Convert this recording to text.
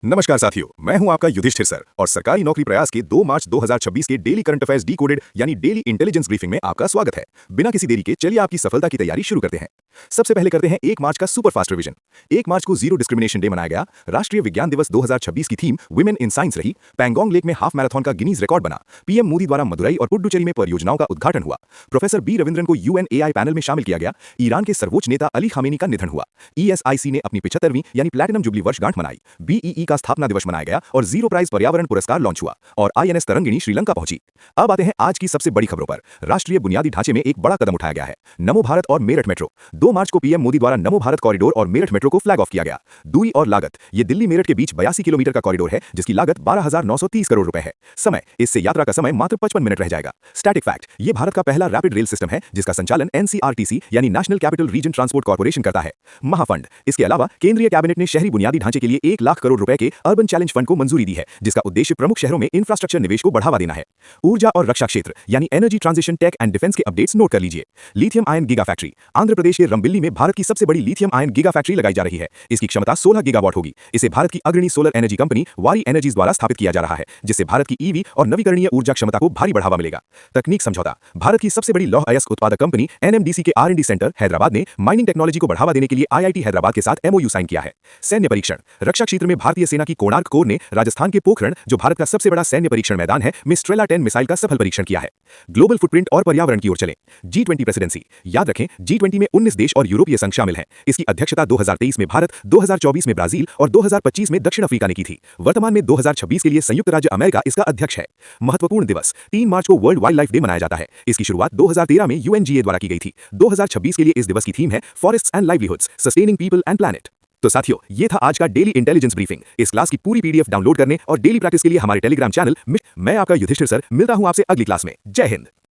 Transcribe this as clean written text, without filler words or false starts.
नमस्कार साथियों, मैं हूं आपका युधिष्ठिर सर और सरकारी नौकरी प्रयास के 2 मार्च 2026 के डेली करंट अफेयर्स डिकोडेड यानी डेली इंटेलिजेंस ब्रीफिंग में आपका स्वागत है। बिना किसी देरी के चलिए आपकी सफलता की तैयारी शुरू करते हैं। सबसे पहले करते हैं 1 मार्च का सुपर फास्ट रिवीजन। 1 मार्च को जीरो डिस्क्रिमिनेशन डे मनाया गया। राष्ट्रीय विज्ञान दिवस 2026 की थीम वुमेन इन साइंस रही। पैंगोंग लेक में हाफ मैराथन का गिनीज रिकॉर्ड बना। पीएम मोदी द्वारा मदुरई और पुडुचेरी में परियोजनाओं का उद्घाटन हुआ। प्रोफेसर बी रविंद्रन को यूएनएआई पैनल में शामिल किया गया। ईरान के सर्वोच्च नेता अली खामेनी का निधन हुआ। ईएसआईसी ने अपनी 75वीं यानी प्लैटिनम जुबली वर्षगांठ मनाई। बीईई का स्थापना दिवस मनाया गया और जीरो प्राइज पर्यावरण पुरस्कार लॉन्च हुआ और आईएनएस तरंगिणी श्रीलंका पहुंची। अब आते हैं आज की सबसे बड़ी खबरों पर। राष्ट्रीय बुनियादी ढांचे में एक बड़ा कदम उठाया गया है। नमो भारत और मेरठ मेट्रो। 2 मार्च को पीएम मोदी द्वारा नमो भारत कॉरिडोर और मेरठ मेट्रो को फ्लैग ऑफ किया गया। दूरी और लागत, ये दिल्ली मेरठ के बीच 82 किलोमीटर का कॉरिडोर है जिसकी लागत 12,930 करोड़ रुपए है। समय, इससे यात्रा का समय मात्र 55 मिनट रह जाएगा। स्टैटिक फैक्ट, ये भारत का पहला रैपिड रेल सिस्टम है जिसका संचालन एनसीआरटीसी यानी national capital region transport corporation करता है। महाफंड, इसके अलावा केंद्रीय कैबिनेट ने शहरी बुनियादी ढांचे के लिए 1 लाख करोड़ रुपए के अर्बन चैलेंज फंड को मंजूरी दी है जिसका उद्देश्य प्रमुख शहरों में इंफ्रास्ट्रक्चर निवेश को बढ़ावा देना है। ऊर्जा और रक्षा क्षेत्र यानी energy transition tech and defence के अपडेट्स नोट कर लीजिए। Lithium ion giga factory, Andhra Pradesh के रंबिल्ली में भारत की सबसे बड़ी लिथियम आयन गीगा फैक्ट्री लगाई जा रही है। इसकी क्षमता 16 गीगावाट होगी। इसे भारत की अग्रणी सोलर एनर्जी कंपनी वारी एनर्जीज द्वारा स्थापित किया जा रहा है जिससे भारत की ईवी और नवीकरणीय ऊर्जा क्षमता को भारी बढ़ावा मिलेगा। तकनीक समझौता, भारत की सबसे बड़ी लौह अयस्क उत्पादक कंपनी एनएमडीसी के आर&डी सेंटर हैदराबाद ने माइनिंग टेक्नोलॉजी को बढ़ावा देने के लिए आईआईटी हैदराबाद के साथ एमओयू साइन किया है। सैन्य परीक्षण, रक्षा क्षेत्र में भारतीय सेना की कोणार्क कोर ने राजस्थान के पोखरण, जो भारत का सबसे बड़ा सैन्य परीक्षण मैदान है, में स्ट्रेला 10 मिसाइल का सफल परीक्षण किया है। ग्लोबल फुटप्रिंट और पर्यावरण की ओर चलें। G20 प्रेसिडेंसी, याद रखें G20 में 19 देश और यूरोपीय संघ शामिल हैं। इसकी अध्यक्षता 2023 में भारत, 2024 में ब्राजील और 2025 में दक्षिण अफ्रीका ने की थी। वर्तमान में 2026 के लिए संयुक्त राज्य अमेरिका इसका अध्यक्ष है। महत्वपूर्ण दिवस, 3 मार्च को वर्ल्ड वाइल्ड लाइफ डे मनाया जाता है। इसकी शुरुआत 2013 में यूएनजीए द्वारा की गई थी। 2026 के लिए इस दिवस की थीम है forests and livelihoods, sustaining people and planet. तो साथियों, ये था आज का डेली इंटेलिजेंस ब्रीफिंग। इस क्लास की पूरी पीडीएफ डाउनलोड करने और डेली प्रैक्टिस के लिए हमारे टेलीग्राम चैनल मैं आपका युधिष्ठिर सर मिलता हूं आपसे अगली क्लास में। जय हिंद।